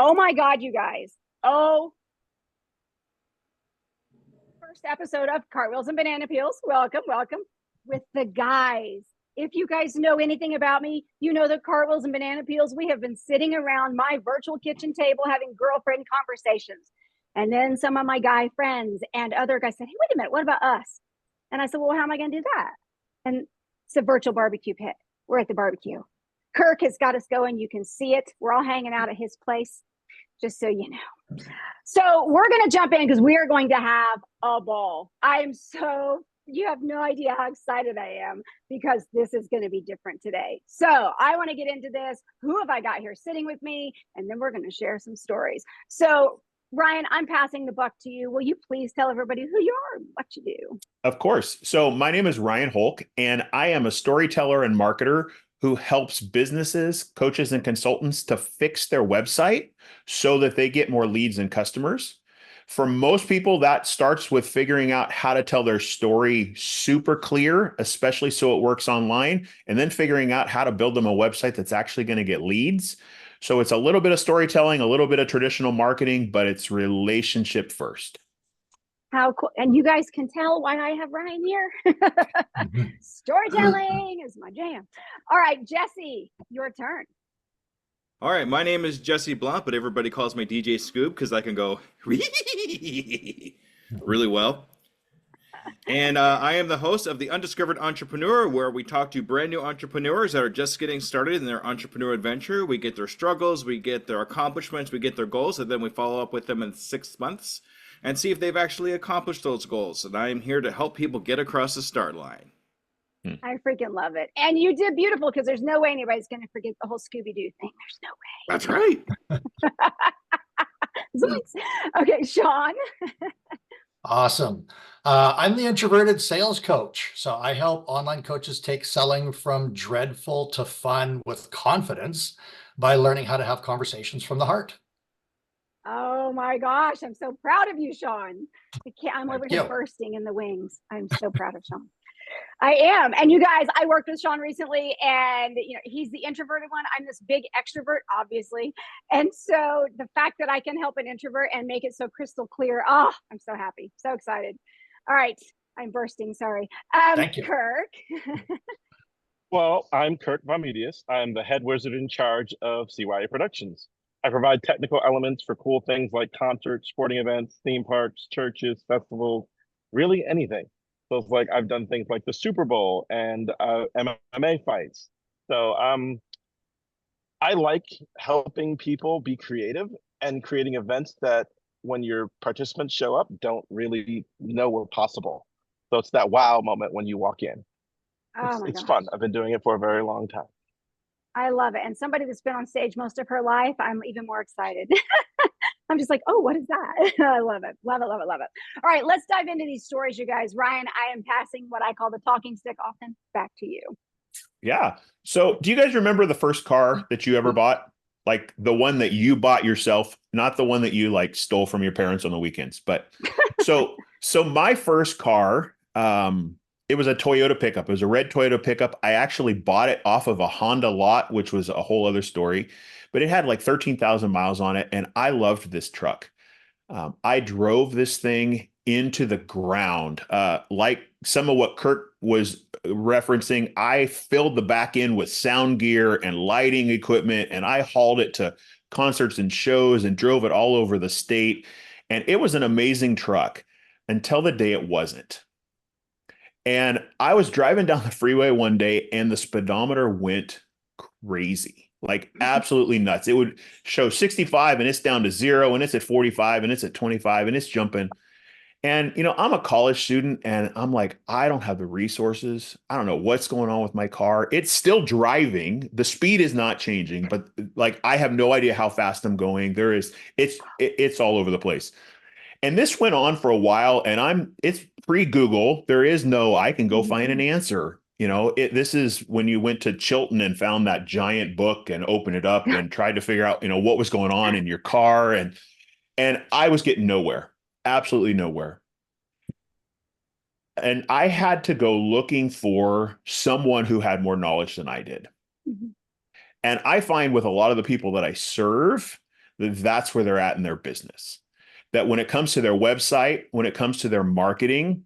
Oh my God, you guys. Oh, first episode of Cartwheels and Banana Peels. Welcome, welcome with the guys. If you guys know anything about me, you know the Cartwheels and Banana Peels. We have been sitting around my virtual kitchen table having girlfriend conversations. And then some of my guy friends and other guys said, hey, wait a minute, what about us? And I said, well, how am I going to do that? And it's a virtual barbecue pit. We're at the barbecue. Kirk has got us going. You can see it. We're all hanging out at his place, just so you know. So we're going to jump in because we are going to have a ball. You have no idea how excited I am because this is going to be different today. So I want to get into this. Who have I got here sitting with me? And then we're going to share some stories. So Ryan, I'm passing the buck to you. Will you please tell everybody who you are and what you do? Of course. So my name is Ryan Holck, and I am a storyteller and marketer who helps businesses, coaches, and consultants to fix their website so that they get more leads and customers. For most people, that starts with figuring out how to tell their story super clear, especially so it works online, and then figuring out how to build them a website that's actually going to get leads. So it's a little bit of storytelling, a little bit of traditional marketing, but it's relationship first. How cool. And you guys can tell why I have Ryan here. Storytelling is my jam. All right, Jesse, your turn. All right, my name is Jesse Blount, but everybody calls me DJ Skoob because I can go really well. And I am the host of the Undiscovered Entrepreneur, where we talk to brand new entrepreneurs that are just getting started in their entrepreneur adventure. We get their struggles, we get their accomplishments, we get their goals, and then we follow up with them in 6 months and see if they've actually accomplished those goals. And I am here to help people get across the start line. I freaking love it. And you did beautiful because there's no way anybody's going to forget the whole Scooby-Doo thing. There's no way. That's right. Okay, Sean. Awesome. I'm the Introverted sales coach. So I help online coaches take selling from dreadful to fun with confidence by learning how to have conversations from the heart. Oh my gosh, I'm so proud of you, Sean. I'm over here bursting in the wings. I'm so proud of Sean. I am. And you guys, I worked with Sean recently, and he's the introverted one. I'm this big extrovert, obviously. And so the fact that I can help an introvert and make it so crystal clear, I'm so happy, so excited. All right, I'm bursting, sorry. Thank you. Kirk. Well, I'm Kirk VonMutius. I'm the head wizard in charge of CYA Productions. I provide technical elements for cool things like concerts, sporting events, theme parks, churches, festivals, really anything. So it's like I've done things like the Super Bowl and MMA fights. So I like helping people be creative and creating events that when your participants show up, don't really know were possible. So it's that wow moment when you walk in. It's fun. I've been doing it for a very long time. I love it. And somebody that's been on stage most of her life, I'm even more excited. I'm just like, oh, what is that? I love it. Love it, love it, love it. All right, let's dive into these stories, you guys. Ryan, I am passing what I call the talking stick often back to you. Yeah. So do you guys remember the first car that you ever bought? Like the one that you bought yourself, not the one that you like stole from your parents on the weekends. But so my first car, it was a Toyota pickup. It was a red Toyota pickup. I actually bought it off of a Honda lot, which was a whole other story, but it had like 13,000 miles on it. And I loved this truck. I drove this thing into the ground. Like some of what Kirk was referencing, I filled the back end with sound gear and lighting equipment, and I hauled it to concerts and shows and drove it all over the state. And it was an amazing truck until the day it wasn't. And I was driving down the freeway one day and the speedometer went crazy, like absolutely nuts. It would show 65 and it's down to 0 and it's at 45 and it's at 25 and it's jumping. And, I'm a college student and I'm like, I don't have the resources. I don't know what's going on with my car. It's still driving. The speed is not changing, but like, I have no idea how fast I'm going. It's all over the place. And this went on for a while, and it's pre-Google. There is no, I can go find an answer. This is when you went to Chilton and found that giant book and opened it up and tried to figure out, what was going on in your car. And I was getting nowhere, absolutely nowhere. And I had to go looking for someone who had more knowledge than I did. Mm-hmm. And I find with a lot of the people that I serve, that's where they're at in their business. That when it comes to their website, when it comes to their marketing,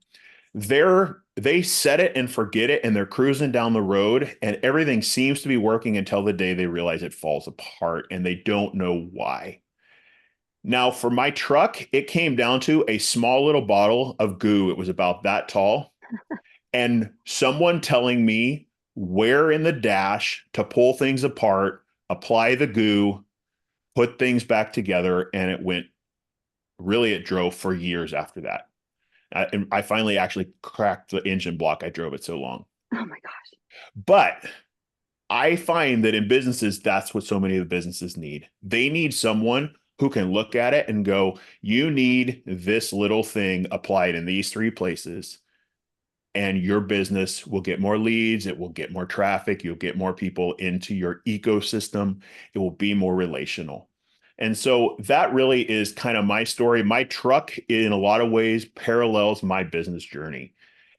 they set it and forget it, and they're cruising down the road, and everything seems to be working until the day they realize it falls apart and they don't know why. Now, for my truck, it came down to a small little bottle of goo. It was about that tall. And someone telling me where in the dash to pull things apart, apply the goo, put things back together, and it drove for years after that. And I finally actually cracked the engine block. I drove it so long. Oh my gosh. But I find that in businesses, that's what so many of the businesses need. They need someone who can look at it and go, you need this little thing applied in these 3 places, and your business will get more leads. It will get more traffic. You'll get more people into your ecosystem. It will be more relational. And so that really is kind of my story. My truck, in a lot of ways, parallels my business journey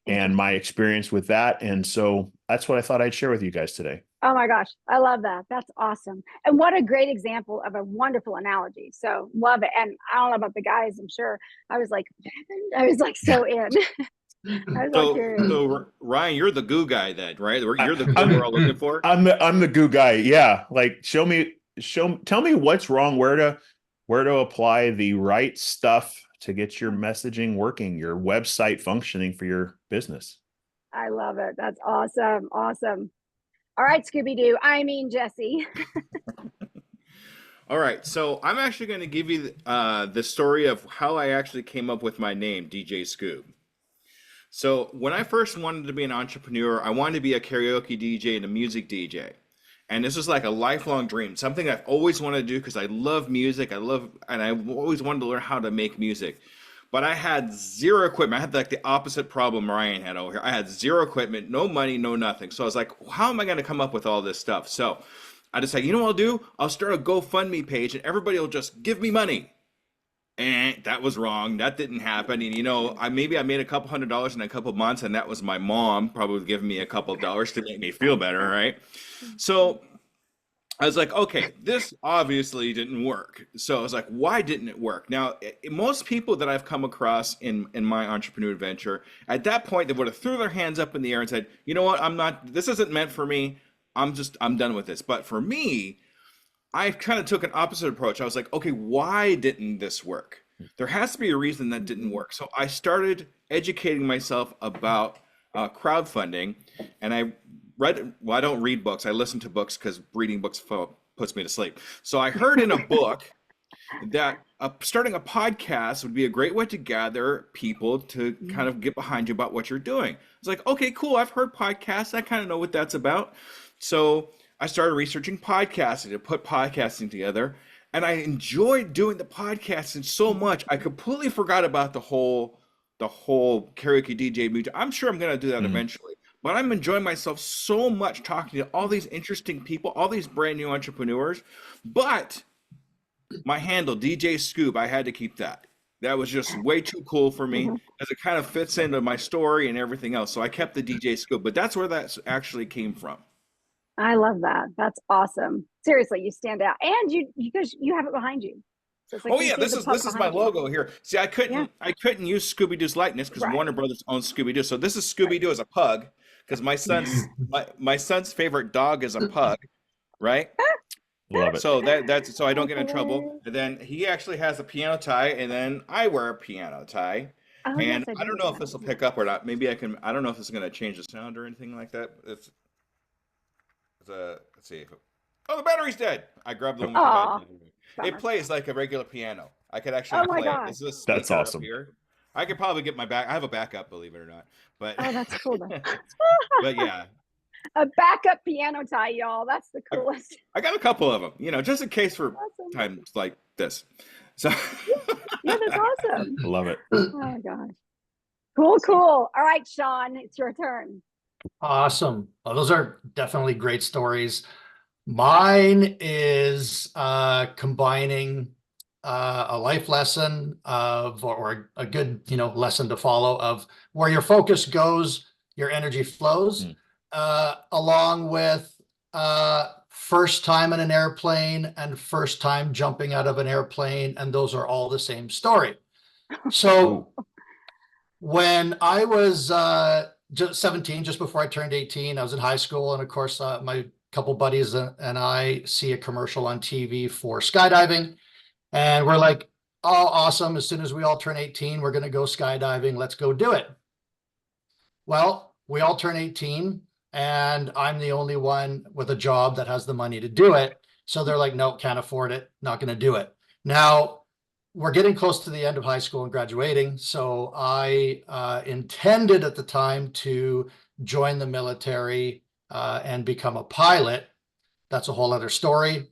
and my experience with that. And so that's what I thought I'd share with you guys today. Oh my gosh, I love that. That's awesome. And what a great example of a wonderful analogy. So love it. And I don't know about the guys, I'm sure. I was like, what happened? I was like so in. I was So, like, curious. so Ryan, you're the goo guy then, right? You're the goo we're all looking for. I'm the goo guy. Yeah. Like tell me what's wrong, where to apply the right stuff to get your messaging working, your website functioning for your business. I love it. That's awesome. Awesome. All right, Jesse. All right, so I'm actually going to give you the story of how I actually came up with my name, DJ Skoob. So when I first wanted to be an entrepreneur, I wanted to be a karaoke DJ and a music DJ. And this was like a lifelong dream, something I've always wanted to do because I love music. And I've always wanted to learn how to make music. But I had zero equipment. I had like the opposite problem Ryan had over here. I had zero equipment, no money, no nothing. So I was like, how am I going to come up with all this stuff? So I decided, you know what I'll do? I'll start a GoFundMe page and everybody will just give me money. And that was wrong. That didn't happen. And I made a couple $100s in a couple months, and that was my mom probably giving me a couple of dollars to make me feel better, right? So I was like, okay, this obviously didn't work. So I was like, why didn't it work? Now, most people that I've come across in my entrepreneur adventure, at that point, they would have threw their hands up in the air and said, you know what, this isn't meant for me. I'm done with this. But for me, I kind of took an opposite approach. I was like, okay, why didn't this work? There has to be a reason that didn't work. So I started educating myself about crowdfunding, and I don't read books. I listen to books because reading books puts me to sleep. So I heard in a book that starting a podcast would be a great way to gather people to kind of get behind you about what you're doing. I was like, okay, cool. I've heard podcasts. I kind of know what that's about. So I started researching podcasting to put podcasting together, and I enjoyed doing the podcasting so much. I completely forgot about the whole karaoke DJ mood. I'm sure I'm going to do that eventually, but I'm enjoying myself so much talking to all these interesting people, all these brand new entrepreneurs. But my handle, DJ Skoob, I had to keep that. That was just way too cool for me as it kind of fits into my story and everything else. So I kept the DJ Skoob, but that's where that actually came from. I love that. That's awesome. Seriously, you stand out, and because you have it behind you. So it's like this is my logo here. See, I couldn't use Scooby-Doo's likeness because Warner Brothers owns Scooby-Doo. So this is Scooby-Doo as a pug because my son's favorite dog is a pug, right? Love it. So that's so I don't get in trouble. And then he actually has a piano tie, and then I wear a piano tie. Oh, and yes, I don't know if this will pick up or not. Maybe I can. I don't know if this is going to change the sound or anything like that. Let's see. The battery's dead. I grabbed the one with the battery. It plays like a regular piano. I could actually play it. This is that's awesome. Here. I could probably get I have a backup, believe it or not. But that's cool. But yeah. A backup piano tie, y'all. That's the coolest. I got a couple of them, just in case for times like this. So yeah, that's awesome. Love it. Oh my gosh. Cool. All right, Sean, it's your turn. Awesome. Well, those are definitely great stories. Mine is combining a life lesson or a good, lesson to follow of where your focus goes, your energy flows, along with first time in an airplane and first time jumping out of an airplane, and those are all the same story. So when I was just 17, just before I turned 18, I was in high school, and of course my couple buddies and I see a commercial on TV for skydiving, and we're like, oh, awesome, as soon as we all turn 18, we're going to go skydiving, let's go do it. Well, we all turn 18, and I'm the only one with a job that has the money to do it. So they're like, no, can't afford it, not going to do it. Now, we're getting close to the end of high school and graduating. So I intended at the time to join the military and become a pilot. That's a whole other story.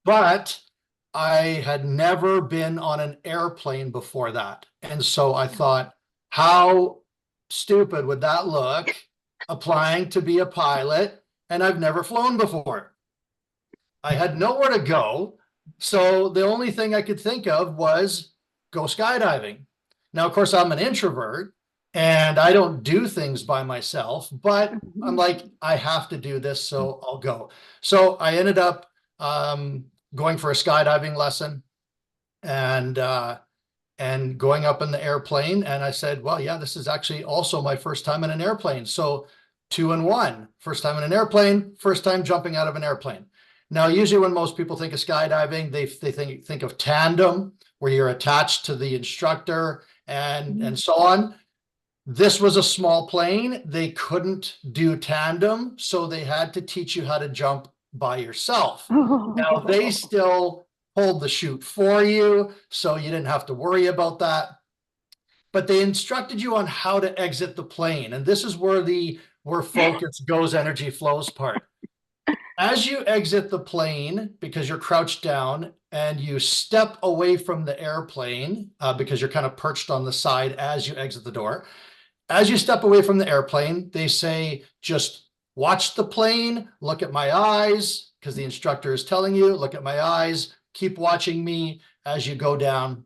But I had never been on an airplane before that. And so I thought, how stupid would that look, applying to be a pilot, and I've never flown before. I had nowhere to go, so the only thing I could think of was go skydiving. Now, of course, I'm an introvert and I don't do things by myself, but I'm like, I have to do this, so I'll go. So I ended up going for a skydiving lesson and going up in the airplane. And I said, well, yeah, this is actually also my first time in an airplane. So 2 in 1, first time in an airplane, first time jumping out of an airplane. Now, usually when most people think of skydiving, they think of tandem, where you're attached to the instructor and so on. This was a small plane. They couldn't do tandem, so they had to teach you how to jump by yourself. Now, they still hold the chute for you, so you didn't have to worry about that. But they instructed you on how to exit the plane. And this is where where focus goes, energy flows part. As you exit the plane, because you're crouched down and you step away from the airplane, because you're kind of perched on the side as you exit the door. As you step away from the airplane, they say, just watch the plane, look at my eyes, because the instructor is telling you, look at my eyes, keep watching me as you go down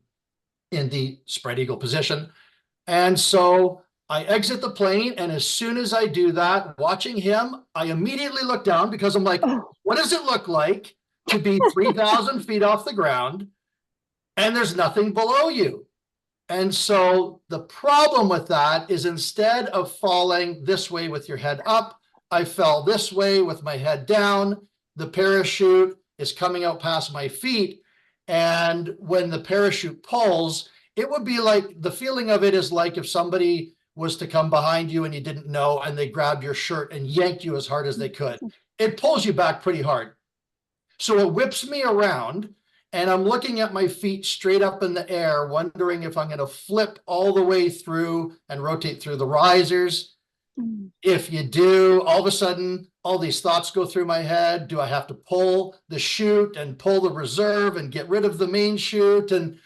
in the spread eagle position. And so I exit the plane, and as soon as I do that, watching him, I immediately look down because I'm like, what does it look like to be 3,000 feet off the ground and there's nothing below you? And so the problem with that is, instead of falling this way with your head up, I fell this way with my head down. The parachute is coming out past my feet. And when the parachute pulls, it would be like, the feeling of it is like if somebody was to come behind you and you didn't know, and they grabbed your shirt and yanked you as hard as they could. It pulls you back pretty hard. So it whips me around, and I'm looking at my feet straight up in the air, wondering if I'm going to flip all the way through and rotate through the risers. If you do, all of a sudden, all these thoughts go through my head. Do I have to pull the chute and pull the reserve and get rid of the main chute? And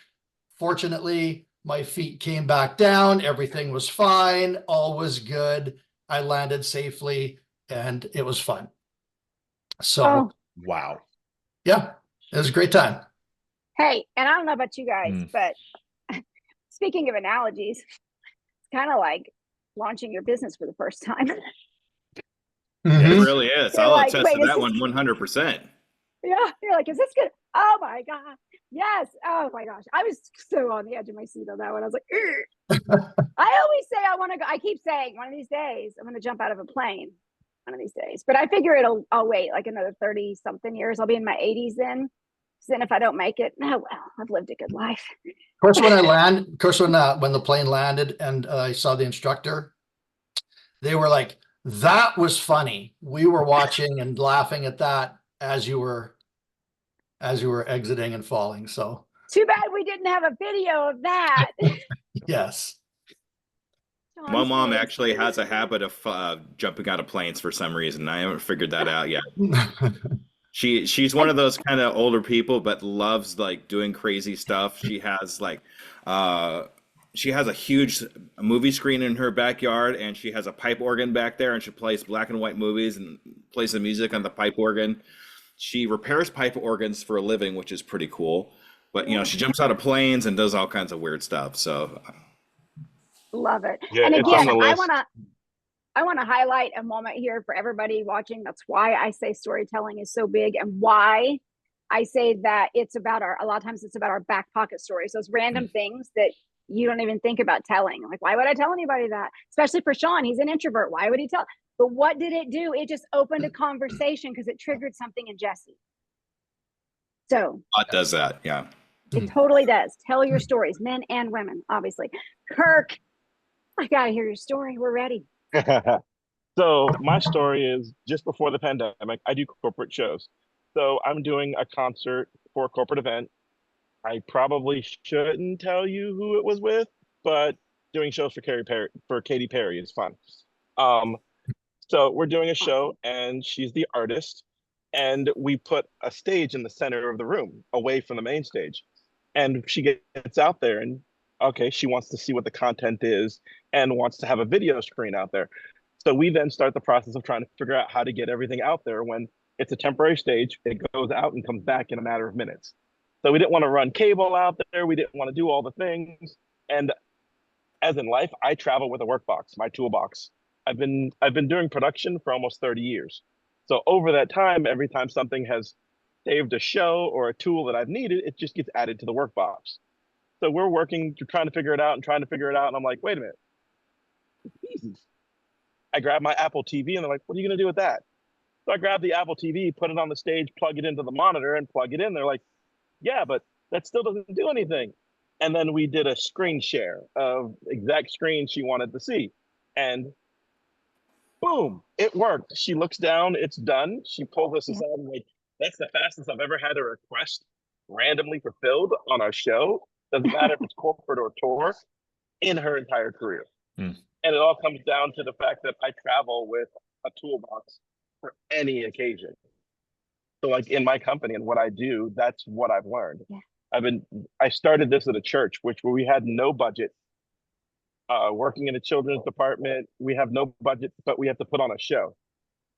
fortunately, my feet came back down. Everything was fine. All was good. I landed safely, and it was fun. So, wow. Yeah, it was a great time. Hey, and I don't know about you guys, but speaking of analogies, it's kind of like launching your business for the first time. It really is. You're I'll like, attest wait, to that one 100%. Yeah, you're like, is this good? Oh my God. Yes. Oh my gosh. I was so on the edge of my seat on that one. I was like, I always say I want to go. I keep saying one of these days I'm going to jump out of a plane. One of these days. But I figure I'll wait like another 30 something years. I'll be in my 80s then. So then if I don't make it, oh well, I've lived a good life. Of course, when when the plane landed and I saw the instructor, they were like, that was funny. We were watching and laughing at that as you were exiting and falling. So too bad we didn't have a video of that. Yes. My mom actually has a habit of jumping out of planes for some reason. I haven't figured that out yet. She's one of those kind of older people, but loves like doing crazy stuff. She has a huge movie screen in her backyard, and she has a pipe organ back there, and she plays black and white movies and plays the music on the pipe organ. She repairs pipe organs for a living, which is pretty cool. But she jumps out of planes and does all kinds of weird stuff. So love it. Yeah, and it's again, on the list. I want to highlight a moment here for everybody watching. That's why I say storytelling is so big, and why I say that it's about a lot of times it's about our back pocket stories, those random things that you don't even think about telling. Like, why would I tell anybody that? Especially for Sean, he's an introvert. Why would he tell? But what did it do? It just opened a conversation because it triggered something in Jesse. So It does that, yeah. it totally does. Tell your stories, men and women, obviously. Kirk, I gotta hear your story. We're ready. So my story is just before the pandemic, I do corporate shows. So I'm doing a concert for a corporate event. I probably shouldn't tell you who it was with, but doing shows for Katy Perry is fun. So we're doing a show and she's the artist, and we put a stage in the center of the room away from the main stage. And she gets out there and okay, she wants to see what the content is and wants to have a video screen out there. So we then start the process of trying to figure out how to get everything out there. When it's a temporary stage, it goes out and comes back in a matter of minutes. So we didn't want to run cable out there. We didn't want to do all the things. And as in life, I travel with a workbox, my toolbox. I've been doing production for almost 30 years. So over that time, every time something has saved a show or a tool that I've needed, it just gets added to the workbox. So we're working, trying to figure it out. And I'm like, wait a minute. It's easy. I grab my Apple TV and they're like, what are you going to do with that? So I grab the Apple TV, put it on the stage, plug it into the monitor and plug it in. They're like, yeah, but that still doesn't do anything. And then we did a screen share of exact screen she wanted to see. And boom, it worked. She looks down, it's done. She pulls us aside and like, that's the fastest I've ever had a request randomly fulfilled on our show. Doesn't matter if it's corporate or tour, in her entire career. And it all comes down to the fact that I travel with a toolbox for any occasion. So like in my company and what I do, that's what I've learned. Yeah. I started this at a church, where we had no budget. Working in a children's department, we have no budget, but we have to put on a show.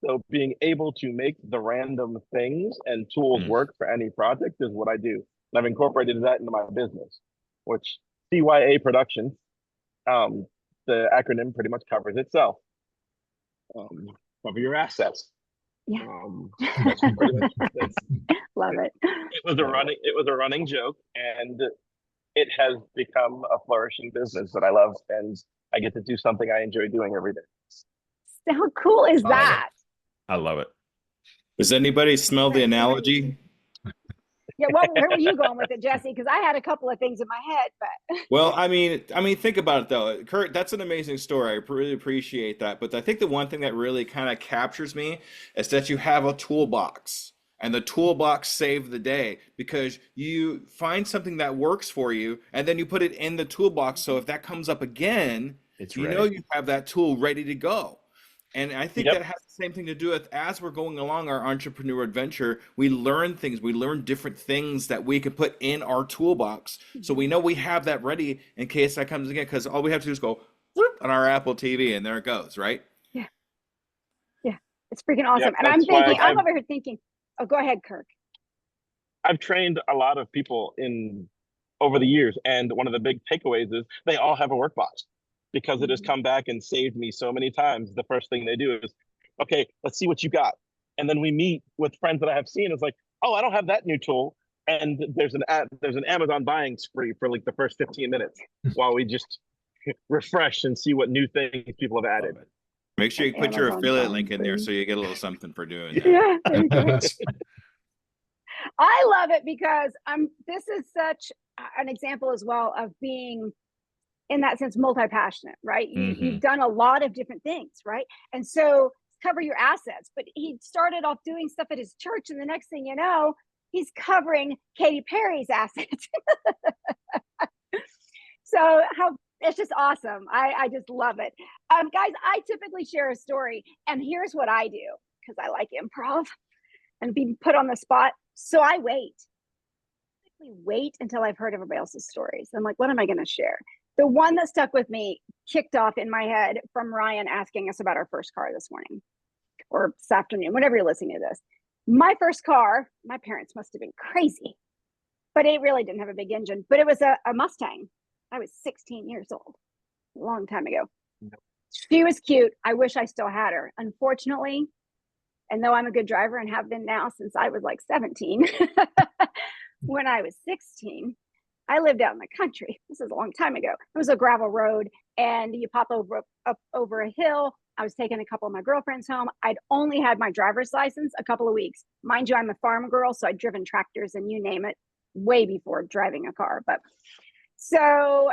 So being able to make the random things and tools work for any project is what I do. And I've incorporated that into my business, which CYA Productions, the acronym pretty much covers itself. Cover your assets. Yeah. That's Love it. It was a running joke, and it has become a flourishing business that I love, and I get to do something I enjoy doing every day. How cool is that? I love it. Does anybody smell the analogy? Yeah, where were you going with it, Jesse? Because I had a couple of things in my head, but Well, I mean, think about it though, Kurt. That's an amazing story. I really appreciate that. But I think the one thing that really kind of captures me is that you have a toolbox, and the toolbox saved the day because you find something that works for you, and then you put it in the toolbox. So if that comes up again, you know you have that tool ready to go. And I think that has the same thing to do with as we're going along our entrepreneur adventure, we learn things, we learn different things that we can put in our toolbox. So we know we have that ready in case that comes again, because all we have to do is go whoop, on our Apple TV and there it goes, right? Yeah. Yeah. It's freaking awesome. And I'm over here thinking, oh, go ahead, Kirk. I've trained a lot of people over the years, and one of the big takeaways is they all have a workbox. Because it has come back and saved me so many times. The first thing they do is, okay, let's see what you got. And then we meet with friends that I have seen. It's like, oh, I don't have that new tool. And there's an Amazon buying spree for like the first 15 minutes while we just refresh and see what new things people have added. Make sure you put your affiliate link in there so you get a little something for doing that. Yeah, there you go. I love it because this is such an example as well of being, in that sense, multi-passionate, right? You've done a lot of different things, right? And so cover your assets. But he started off doing stuff at his church, and the next thing you know, he's covering Katy Perry's assets. So it's just awesome. I just love it. Guys, I typically share a story, and here's what I do, because I like improv and being put on the spot. So I wait until I've heard everybody else's stories. I'm like, what am I going to share? The one that stuck with me, kicked off in my head from Ryan asking us about our first car this morning or this afternoon, whenever you're listening to this. My first car, my parents must have been crazy, but it really didn't have a big engine, but it was a Mustang. I was 16 years old, a long time ago. She was cute. I wish I still had her. Unfortunately, and though I'm a good driver and have been now since I was like 17, when I was 16, I lived out in the country. This is a long time ago. It was a gravel road, and you pop up over a hill. I was taking a couple of my girlfriends home. I'd only had my driver's license a couple of weeks. Mind you, I'm a farm girl, so I'd driven tractors and you name it way before driving a car. But so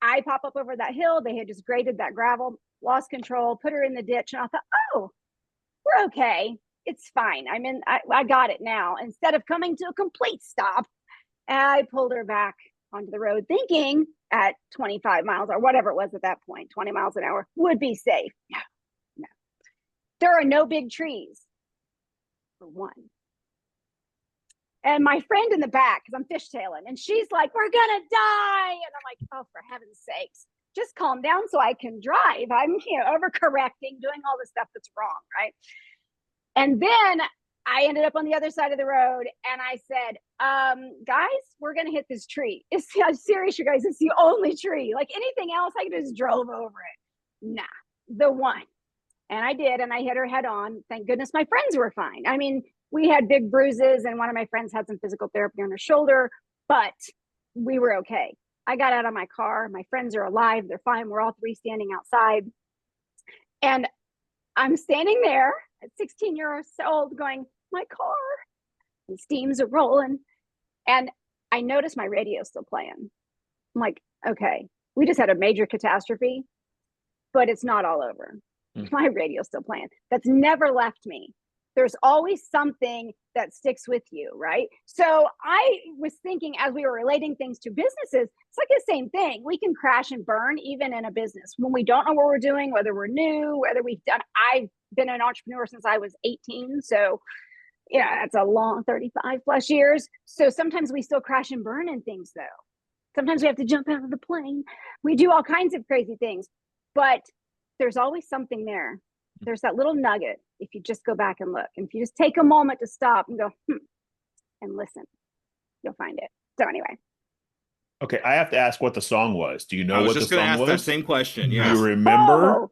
I pop up over that hill. They had just graded that gravel, lost control, put her in the ditch, and I thought, oh, we're okay. It's fine. I got it now. Instead of coming to a complete stop, I pulled her back onto the road thinking at 25 miles or whatever it was at that point, 20 miles an hour would be safe. No. There are no big trees, for one. And my friend in the back, because I'm fishtailing, and she's like, we're going to die. And I'm like, oh, for heaven's sakes, just calm down so I can drive. I'm overcorrecting, doing all the stuff that's wrong, right? And then I ended up on the other side of the road, and I said, guys, we're going to hit this tree. I'm serious, you guys. It's the only tree. Like anything else, I just drove over it. Nah, the one. And I did, and I hit her head on. Thank goodness my friends were fine. I mean, we had big bruises, and one of my friends had some physical therapy on her shoulder, but we were okay. I got out of my car. My friends are alive. They're fine. We're all three standing outside. And I'm standing there at 16 years old going, my car. And steams are rolling. And I noticed my radio still playing. I'm like, okay, we just had a major catastrophe, but it's not all over. My radio's still playing. That's never left me. There's always something that sticks with you, right? So I was thinking as we were relating things to businesses, it's like the same thing. We can crash and burn even in a business when we don't know what we're doing, whether we're new, whether we've done. I've been an entrepreneur since I was 18. So yeah, that's a long 35 plus years. So sometimes we still crash and burn in things though. Sometimes we have to jump out of the plane. We do all kinds of crazy things, but there's always something there. There's that little nugget if you just go back and look. And if you just take a moment to stop and go, and listen, you'll find it. So anyway. Okay, I have to ask what the song was. Do you know I was what just the going to song ask that was? same question. Do Yes. you remember? Oh,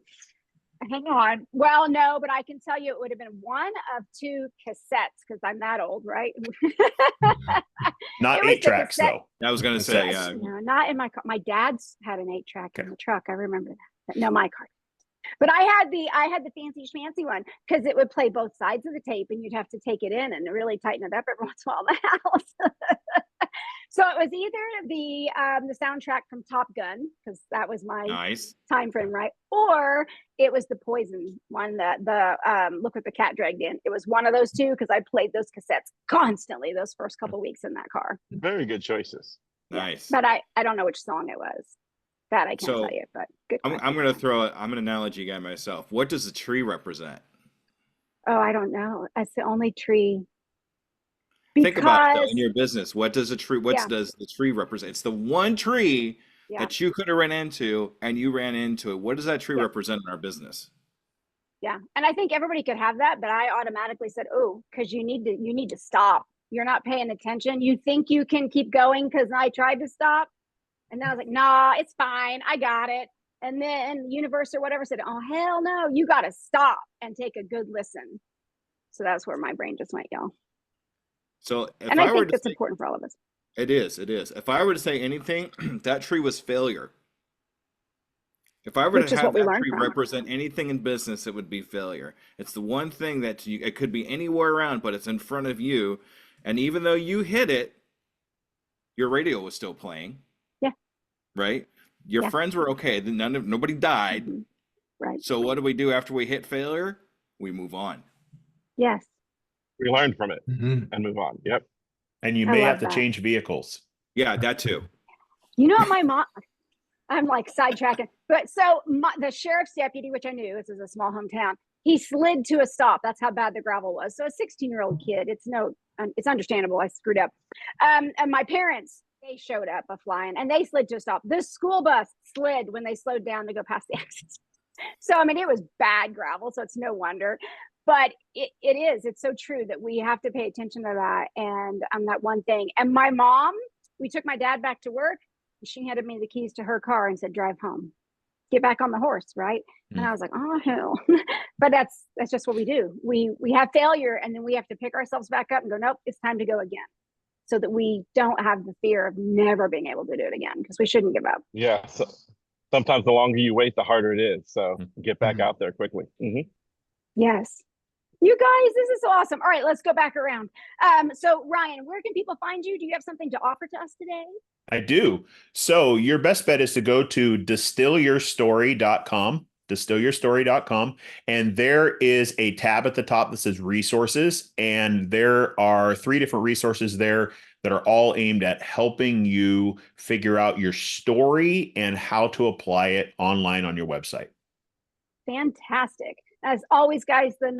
hang on. Well, no, but I can tell you it would have been one of two cassettes because I'm that old, right? Not 8 tracks, though. I was going to say, Yes, no, not in my car. My dad's had an 8-track in the truck. I remember that. No, my car. But I had the fancy schmancy one because it would play both sides of the tape, and you'd have to take it in and really tighten it up every once in a while in the house. So it was either the soundtrack from Top Gun, because that was my time frame, right? Or it was the Poison one, the Look What the Cat Dragged In. It was one of those two because I played those cassettes constantly those first couple of weeks in that car. Very good choices. Nice. But I don't know which song it was. That I can't tell you, but good. I'm going to throw it. I'm an analogy guy myself. What does the tree represent? Oh, I don't know. That's the only tree. Think about it though, in your business. What does a tree? Does the tree represent? It's the one tree that you could have ran into, and you ran into it. What does that tree represent in our business? Yeah, and I think everybody could have that, but I automatically said, "Oh, because you need to stop. You're not paying attention. You think you can keep going because I tried to stop." And then I was like, nah, it's fine. I got it. And then universe or whatever said, oh, hell no, you got to stop and take a good listen. So that's where my brain just went, y'all. So I think that's important for all of us. It is. If I were to say anything, that tree was failure. If I were to have that tree represent anything in business, it would be failure. It's the one thing that it could be anywhere around, but it's in front of you. And even though you hit it, your radio was still playing. Right? Your friends were okay. Nobody died. Mm-hmm. Right. So what do we do after we hit failure? We move on. Yes. We learn from it and move on. Yep. And you may have to change vehicles. Yeah, that too. You know what, my mom, I'm like sidetracking. But so the sheriff's deputy, which I knew, this is a small hometown, he slid to a stop. That's how bad the gravel was. So a 16-year-old kid, it's understandable. I screwed up. And my parents, they showed up flying and they slid to a stop. The school bus slid when they slowed down to go past the exit. So, I mean, it was bad gravel, so it's no wonder. But it's so true that we have to pay attention to that. And that one thing. And my mom, we took my dad back to work. And she handed me the keys to her car and said, drive home. get back on the horse, right? And I was like, oh hell. But that's just what we do. We have failure, and then we have to pick ourselves back up and go, nope, it's time to go again, so that we don't have the fear of never being able to do it again, because we shouldn't give up. Yeah. So sometimes the longer you wait, the harder it is. So get back out there quickly. Yes. You guys, this is awesome. All right, let's go back around. So Ryan, where can people find you? Do you have something to offer to us today? I do. So your best bet is to go to distillyourstory.com, and there is a tab at the top that says resources, and there are 3 different resources there that are all aimed at helping you figure out your story and how to apply it online on your website. Fantastic. As always, guys, the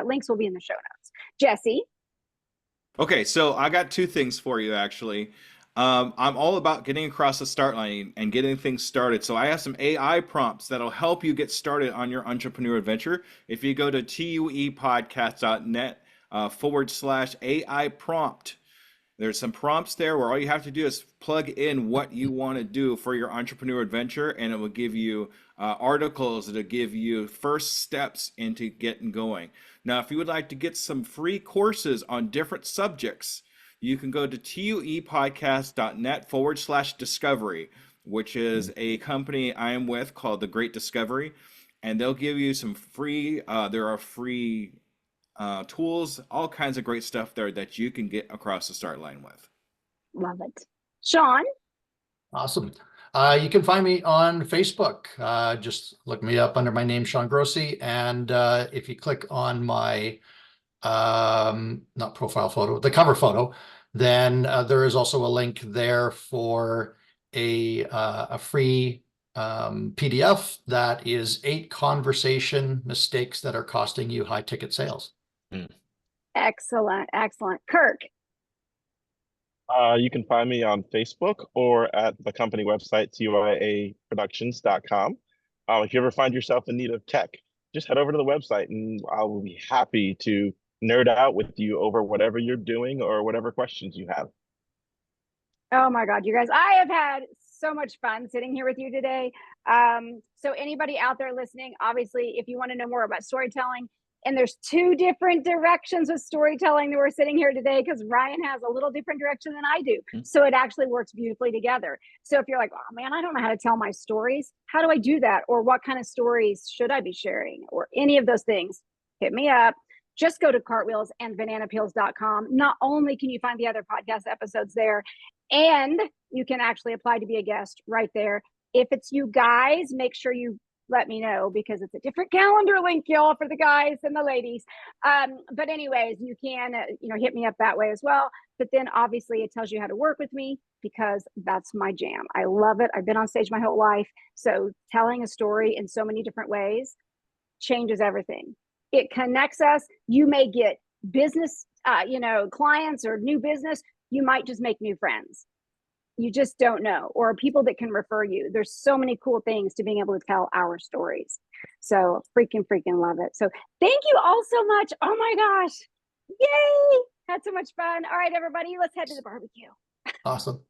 links will be in the show notes. Jesse. Okay, so I got 2 things for you, actually. I'm all about getting across the start line and getting things started. So I have some AI prompts that'll help you get started on your entrepreneur adventure. If you go to tuepodcast.net /AI prompt, there's some prompts there where all you have to do is plug in what you want to do for your entrepreneur adventure, and it will give you articles. It'll give you first steps into getting going. Now, if you would like to get some free courses on different subjects, you can go to tuepodcast.net /discovery, which is a company I am with called The Great Discovery, and they'll give you some free, there are free tools, all kinds of great stuff there that you can get across the start line with. Love it. Sean? Awesome. You can find me on Facebook. Just look me up under my name, Sean Grosy. And if you click on my, not profile photo, the cover photo, then there is also a link there for a free PDF that is 8 conversation mistakes that are costing you high ticket sales. Excellent. Kirk? You can find me on Facebook or at the company website, tuiaproductions.com. If you ever find yourself in need of tech, just head over to the website and I will be happy to nerd out with you over whatever you're doing or whatever questions you have. Oh my God, you guys, I have had so much fun sitting here with you today. So anybody out there listening, obviously, if you want to know more about storytelling, and there's 2 different directions with storytelling that we're sitting here today, because Ryan has a little different direction than I do. So it actually works beautifully together. So if you're like, oh man, I don't know how to tell my stories, how do I do that? Or what kind of stories should I be sharing? Or any of those things, hit me up. Just go to cartwheelsandbananapeels.com. Not only can you find the other podcast episodes there, and you can actually apply to be a guest right there. If it's you guys, make sure you let me know, because it's a different calendar link, y'all, for the guys and the ladies. But anyways, you can, hit me up that way as well. But then obviously it tells you how to work with me, because that's my jam. I love it. I've been on stage my whole life. So telling a story in so many different ways changes everything. It connects us. You may get business, clients or new business. You might just make new friends. You just don't know, or people that can refer you. There's so many cool things to being able to tell our stories. So freaking love it. So thank you all so much. Oh my gosh. Yay. Had so much fun. All right, everybody, let's head to the barbecue. Awesome.